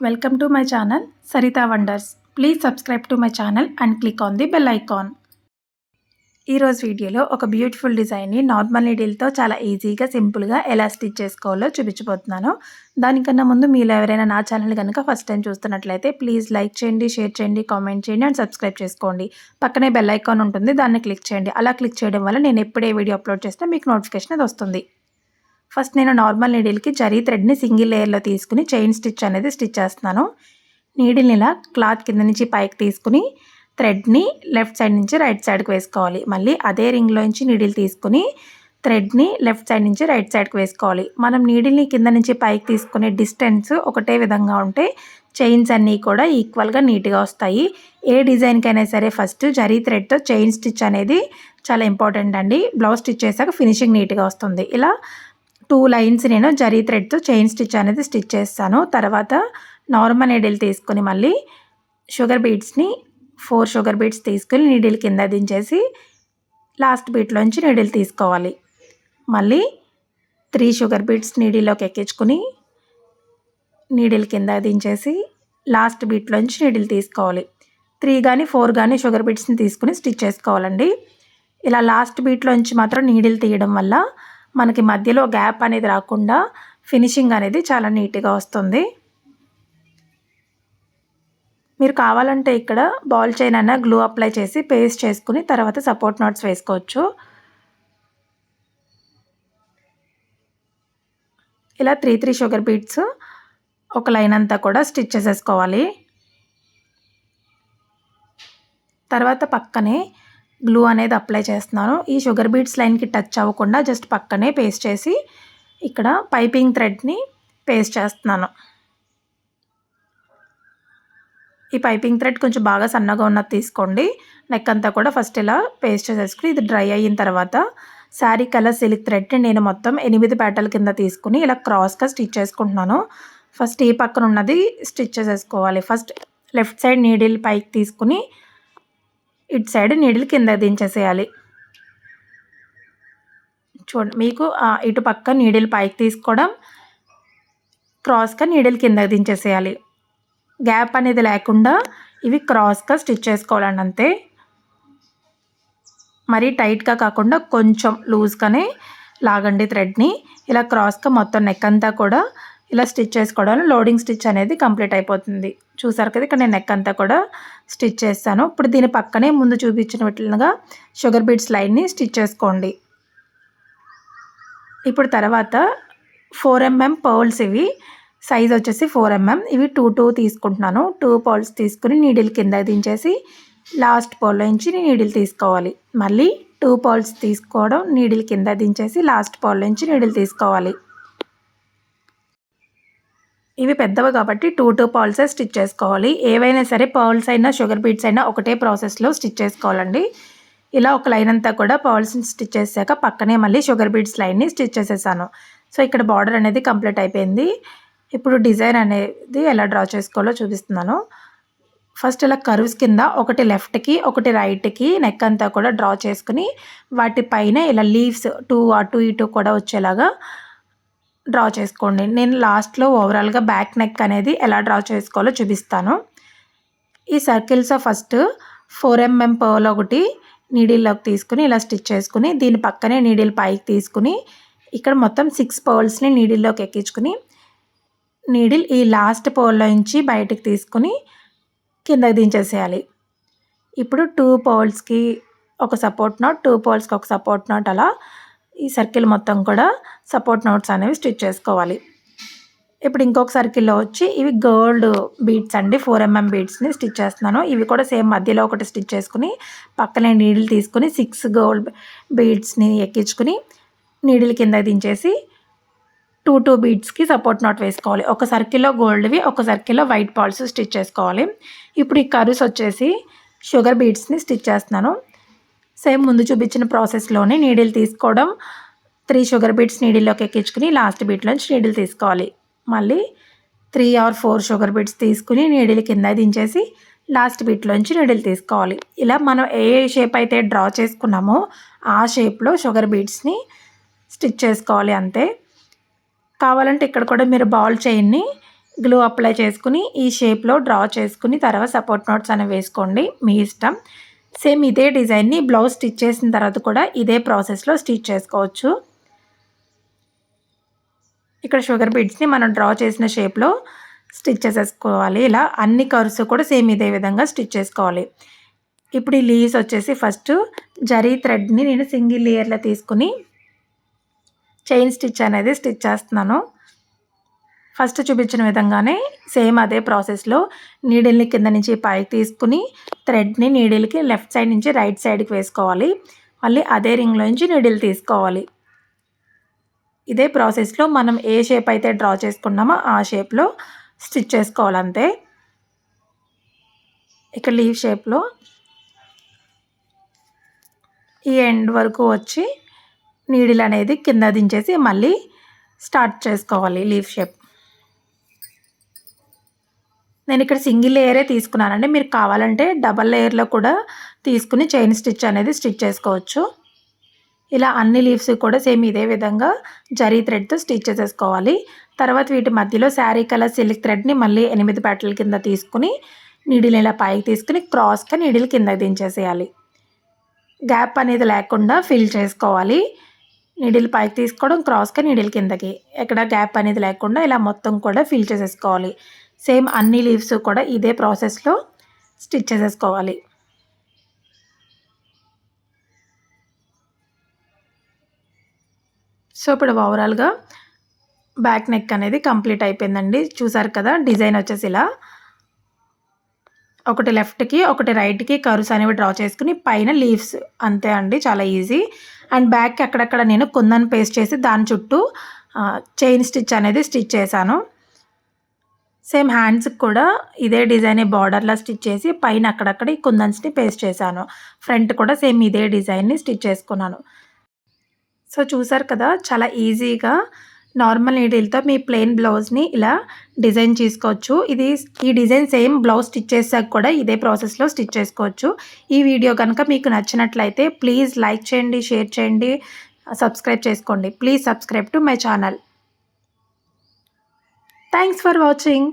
Welcome to my channel Sarita Wonders. Please subscribe to my channel and click on the bell icon. ఈ రోజు వీడియోలో ఒక beautiful డిజైన్ని normal నీడిల్తో చాలా ఈజీగా సింపుల్గా ఎలా స్టిచ్ చేసుకోవాలో చూపించబోతున్నాను. దానికన్నా ముందు మీరు ఎవరైనా నా ఛానల్ కనుక ఫస్ట్ టైం చూస్తున్నట్లయితే ప్లీజ్ లైక్ చేయండి, షేర్ చేయండి, కామెంట్ చేయండి అండ్ సబ్స్క్రైబ్ చేసుకోండి. పక్కనే బెల్ ఐకాన్ ఉంటుంది, దాన్ని క్లిక్ చేయండి. అలా క్లిక్ చేయడం వల్ల నేను ఎప్పుడే వీడియో అప్లోడ్ చేసినా మీకు నోటిఫికేషన్ అది వస్తుంది. ఫస్ట్ నేను నార్మల్ నీడిల్కి జరీ థ్రెడ్ని సింగిల్ లేయర్లో తీసుకుని చైన్ స్టిచ్ అనేది స్టిచ్ చేస్తున్నాను. నీడిల్ని ఇలా క్లాత్ కింద నుంచి పైకి తీసుకుని థ్రెడ్ని లెఫ్ట్ సైడ్ నుంచి రైట్ సైడ్కి వేసుకోవాలి. మళ్ళీ అదే రింగ్లో నుంచి నీడిల్ తీసుకుని థ్రెడ్ని లెఫ్ట్ సైడ్ నుంచి రైట్ సైడ్కి వేసుకోవాలి. మనం నీడిల్ని కింద నుంచి పైకి తీసుకునే డిస్టెన్స్ ఒకటే విధంగా ఉంటే చైన్స్ అన్నీ కూడా ఈక్వల్గా నీట్గా వస్తాయి. ఏ డిజైన్కైనా సరే ఫస్ట్ జరీ థ్రెడ్తో చైన్ స్టిచ్ అనేది చాలా ఇంపార్టెంట్ అండి. బ్లౌజ్ స్టిచ్ చేశాక ఫినిషింగ్ నీట్గా వస్తుంది. ఇలా 2 లైన్స్ నేను జరీ థ్రెడ్తో చైన్ స్టిచ్ అనేది స్టిచ్ చేస్తాను. తర్వాత నార్మల్ నీడిల్ తీసుకుని మళ్ళీ షుగర్ బీడ్స్ని 4 షుగర్ బీడ్స్ తీసుకుని నీడిల్ కింద దించేసి లాస్ట్ బీట్లోంచి నీడిల్ తీసుకోవాలి. మళ్ళీ 3 షుగర్ బీడ్స్ నీడిల్లోకి ఎక్కించుకుని నీడిల్ కింద దించేసి లాస్ట్ బీట్లోంచి నీడిల్ తీసుకోవాలి. 3 కానీ 4 కానీ షుగర్ బీడ్స్ని తీసుకుని స్టిచ్ చేసుకోవాలండి. ఇలా లాస్ట్ బీట్లోంచి మాత్రం నీడిల్ తీయడం వల్ల మనకి మధ్యలో గ్యాప్ అనేది రాకుండా ఫినిషింగ్ అనేది చాలా నీట్గా వస్తుంది. మీరు కావాలంటే ఇక్కడ బాల్ చైన్ అన్న గ్లూ అప్లై చేసి పేస్ట్ చేసుకుని తర్వాత సపోర్ట్ నాట్స్ వేసుకోవచ్చు. ఇలా 3 షుగర్ బీడ్స్ ఒక లైన్ అంతా కూడా స్టిచ్ చేసేసుకోవాలి. తర్వాత పక్కనే గ్లూ అనేది అప్లై చేస్తున్నాను. ఈ షుగర్ బీడ్స్ లైన్కి టచ్ అవ్వకుండా జస్ట్ పక్కనే పేస్ట్ చేసి ఇక్కడ పైపింగ్ థ్రెడ్ని పేస్ట్ చేస్తున్నాను. ఈ పైపింగ్ థ్రెడ్ కొంచెం బాగా సన్నగా ఉన్నది తీసుకోండి. నెక్ అంతా కూడా ఫస్ట్ ఇలా పేస్ట్ చేసేసుకుని ఇది డ్రై అయిన తర్వాత శారీ కలర్ సిల్క్ థ్రెడ్ని నేను మొత్తం 8 పేటల కింద తీసుకుని ఇలా క్రాస్గా స్టిచ్ చేసుకుంటున్నాను. ఫస్ట్ ఈ పక్కన ఉన్నది స్టిచ్ చేసేసుకోవాలి. ఫస్ట్ లెఫ్ట్ సైడ్ నీడిల్ పైకి తీసుకుని ఇటు సైడ్ నీడిల్ కింద దించేసేయాలి. చూడండి, మీకు ఇటు పక్క నీడిల్ పైకి తీసుకోవడం, క్రాస్గా నీడిల్ కింద దించేసేయాలి. గ్యాప్ అనేది లేకుండా ఇవి క్రాస్గా స్టిచ్ చేసుకోవాలండి అంతే. మరీ టైట్గా కాకుండా కొంచెం లూజ్గానే లాగండి థ్రెడ్ని. ఇలా క్రాస్గా మొత్తం నెక్ అంతా కూడా ఇలా స్టిచ్ చేసుకోవడం లోడింగ్ స్టిచ్ అనేది కంప్లీట్ అయిపోతుంది. చూసారు కదా, ఇక్కడ నేను నెక్ అంతా కూడా స్టిచ్ చేస్తాను. ఇప్పుడు దీని పక్కనే ముందు చూపించినట్లుగా షుగర్ బీడ్స్ లైన్ని స్టిచ్ చేసుకోండి. ఇప్పుడు తర్వాత 4 mm పర్ల్స్, ఇవి సైజ్ వచ్చేసి 4 mm, ఇవి 2 తీసుకుంటున్నాను. 2 పర్ల్స్ తీసుకుని నీడిల్ కింద దించేసి లాస్ట్ పర్ల్ నుంచి నీడిల్ తీసుకోవాలి. మళ్ళీ 2 పర్ల్స్ తీసుకోవడం, నీడిల్ కింద దించేసి లాస్ట్ పర్ల్ నుంచి నీడిల్ తీసుకోవాలి. ఇవి పెద్దవి కాబట్టి 2 పర్ల్సే స్టిచ్ చేసుకోవాలి. ఏవైనా సరే పర్ల్స్ అయినా షుగర్ బీడ్స్ అయినా ఒకటే ప్రాసెస్లో స్టిచ్ చేసుకోవాలండి. ఇలా ఒక లైన్ అంతా కూడా పర్ల్స్ని స్టిచ్ చేశాక పక్కనే మళ్ళీ షుగర్ బీడ్స్ లైన్ని స్టిచ్ చేసేసాను. సో ఇక్కడ బార్డర్ అనేది కంప్లీట్ అయిపోయింది. ఇప్పుడు డిజైన్ అనేది ఎలా డ్రా చేసుకోవాలో చూపిస్తున్నాను. ఫస్ట్ ఇలా కర్వ్స్ కింద ఒకటి లెఫ్ట్కి ఒకటి రైట్కి నెక్ అంతా కూడా డ్రా చేసుకుని వాటిపైన ఇలా లీవ్స్ 2 అటు ఇటు కూడా వచ్చేలాగా డ్రా చేసుకోండి. నేను లాస్ట్లో ఓవరాల్గా బ్యాక్ నెక్ అనేది ఎలా డ్రా చేసుకోవాలో చూపిస్తాను. ఈ సర్కిల్స్ ఫస్ట్ 4 mm పర్ల్ ఒకటి నీడిల్లోకి తీసుకుని ఇలా స్టిచ్ చేసుకుని దీని పక్కనే నీడిల్ పైకి తీసుకుని ఇక్కడ మొత్తం 6 పర్ల్స్ని నీడిల్లోకి ఎక్కించుకుని నీడిల్ ఈ లాస్ట్ పర్ల్లో నుంచి బయటికి తీసుకుని కిందకి దించేసేయాలి. ఇప్పుడు 2 పర్ల్స్కి ఒక సపోర్ట్ నాట్, 2 పర్ల్స్కి ఒక సపోర్ట్ నాట్, అలా ఈ సర్కిల్ మొత్తం కూడా సపోర్ట్ నోట్స్ అనేవి స్టిచ్ చేసుకోవాలి. ఇప్పుడు ఇంకొక సర్కిల్లో వచ్చి ఇవి గోల్డ్ బీడ్స్ అండి, 4 mm బీడ్స్ని స్టిచ్ చేస్తున్నాను. ఇవి కూడా సేమ్ మధ్యలో ఒకటి స్టిచ్ చేసుకుని పక్కనే నీడిల్ తీసుకుని 6 గోల్డ్ బీడ్స్ని ఎక్కించుకుని నీడిల్ కింద దించేసి 2 బీడ్స్కి సపోర్ట్ నాట్ వేసుకోవాలి. ఒక సర్కిల్లో గోల్డ్వి, ఒక సర్కిల్లో వైట్ పర్ల్స్ స్టిచ్ చేసుకోవాలి. ఇప్పుడు ఈ కర్వ్స్ వచ్చేసి షుగర్ బీడ్స్ని స్టిచ్ చేస్తున్నాను. సేమ్ ముందు చూపించిన ప్రాసెస్లోనే నీడిల్ తీసుకోవడం, 3 షుగర్ బీడ్స్ నీడిల్లోకి ఎక్కించుకుని లాస్ట్ బీట్లోంచి నీడిల్ తీసుకోవాలి. మళ్ళీ 3 or 4 షుగర్ బీడ్స్ తీసుకుని నీడిల్ కింద దించేసి లాస్ట్ బీట్లోంచి నీడిల్ తీసుకోవాలి. ఇలా మనం ఏ షేప్ అయితే డ్రా చేసుకున్నామో ఆ షేప్లో షుగర్ బీడ్స్ని స్టిచ్ చేసుకోవాలి అంతే. కావాలంటే ఇక్కడ కూడా మీరు బాల్ చైన్ని గ్లూ అప్లై చేసుకుని ఈ షేప్లో డ్రా చేసుకుని తర్వాత సపోర్ట్ నోట్స్ అనేవి వేసుకోండి, మీ ఇష్టం. సేమ్ ఇదే డిజైన్ని బ్లౌజ్ స్టిచ్ చేసిన తర్వాత కూడా ఇదే ప్రాసెస్లో స్టిచ్ చేసుకోవచ్చు. ఇక్కడ షుగర్ బీడ్స్ని మనం డ్రా చేసిన షేప్లో స్టిచ్ చేసేసుకోవాలి. ఇలా అన్ని కర్వ్స్ కూడా సేమ్ ఇదే విధంగా స్టిచ్ చేసుకోవాలి. ఇప్పుడు ఈ లీవ్స్ వచ్చేసి ఫస్ట్ జరీ థ్రెడ్ని నేను సింగిల్ లేయర్లో తీసుకుని చైన్ స్టిచ్ అనేది స్టిచ్ చేస్తున్నాను. ఫస్ట్ చూపించిన విధంగానే సేమ్ అదే ప్రాసెస్లో నీడిల్ని కింద నుంచి పైకి తీసుకుని థ్రెడ్ని నీడిల్కి లెఫ్ట్ సైడ్ నుంచి రైట్ సైడ్కి వేసుకోవాలి. మళ్ళీ అదే రింగ్లో నుంచి నీడిల్ తీసుకోవాలి. ఇదే ప్రాసెస్లో మనం ఏ షేప్ అయితే డ్రా చేసుకున్నామో ఆ షేప్లో స్టిచ్ చేసుకోవాలంతే. ఇక్కడ లీవ్ షేప్లో ఈ ఎండ్ వరకు వచ్చి నీడిల్ అనేది కింద దించేసి మళ్ళీ స్టార్ట్ చేసుకోవాలి లీవ్ షేప్. నేను ఇక్కడ సింగిల్ లేయరే తీసుకున్నానండి, మీరు కావాలంటే డబల్ లేయర్లో కూడా తీసుకుని చైన్ స్టిచ్ అనేది స్టిచ్ చేసుకోవచ్చు. ఇలా అన్ని లీవ్స్ కూడా సేమ్ ఇదే విధంగా జరీ థ్రెడ్తో స్టిచ్ చేసేసుకోవాలి. తర్వాత వీటి మధ్యలో శారీ కలర్ సిల్క్ థ్రెడ్ని మళ్ళీ 8 పెట్టల కింద తీసుకుని నీడిల్ ఇలా పైకి తీసుకుని క్రాస్గా నీడిల్ కిందకి దించేసేయాలి. గ్యాప్ అనేది లేకుండా ఫిల్ చేసుకోవాలి. నీడిల్ పైకి తీసుకోవడం, క్రాస్గా నీడిల్ కిందకి, ఎక్కడ గ్యాప్ అనేది లేకుండా ఇలా మొత్తం కూడా ఫిల్ చేసేసుకోవాలి. సేమ్ అన్ని లీవ్స్ కూడా ఇదే ప్రాసెస్లో స్టిచ్ చేసేసుకోవాలి. సో ఇప్పుడు ఓవరాల్గా బ్యాక్ నెక్ అనేది కంప్లీట్ అయిపోయిందండి. చూసారు కదా, డిజైన్ వచ్చేసి ఇలా ఒకటి లెఫ్ట్కి ఒకటి రైట్కి కర్వ్స్ అనేవి డ్రా చేసుకుని పైన లీవ్స్, అంతే అండి, చాలా ఈజీ. అండ్ బ్యాక్కి అక్కడక్కడ నేను కుందన్ పేస్ట్ చేసి దాని చుట్టూ చైన్ స్టిచ్ అనేది స్టిచ్ చేశాను. సేమ్ హ్యాండ్స్కి కూడా ఇదే డిజైన్ బార్డర్లా స్టిచ్ చేసి పైన అక్కడక్కడ ఈ కుందన్స్ని పేస్ట్ చేశాను. ఫ్రంట్ కూడా సేమ్ ఇదే డిజైన్ని స్టిచ్ చేసుకున్నాను. సో చూసారు కదా, చాలా ఈజీగా నార్మల్ నీడిల్తో మీ ప్లెయిన్ బ్లౌజ్ని ఇలా డిజైన్ చేసుకోవచ్చు. ఈ డిజైన్ సేమ్ బ్లౌజ్ స్టిచ్ చేసాక కూడా ఇదే ప్రాసెస్లో స్టిచ్ చేసుకోవచ్చు. ఈ వీడియో కనుక మీకు నచ్చినట్లయితే ప్లీజ్ లైక్ చేయండి, షేర్ చేయండి, సబ్స్క్రైబ్ చేసుకోండి. Please subscribe to my channel. Thanks for watching.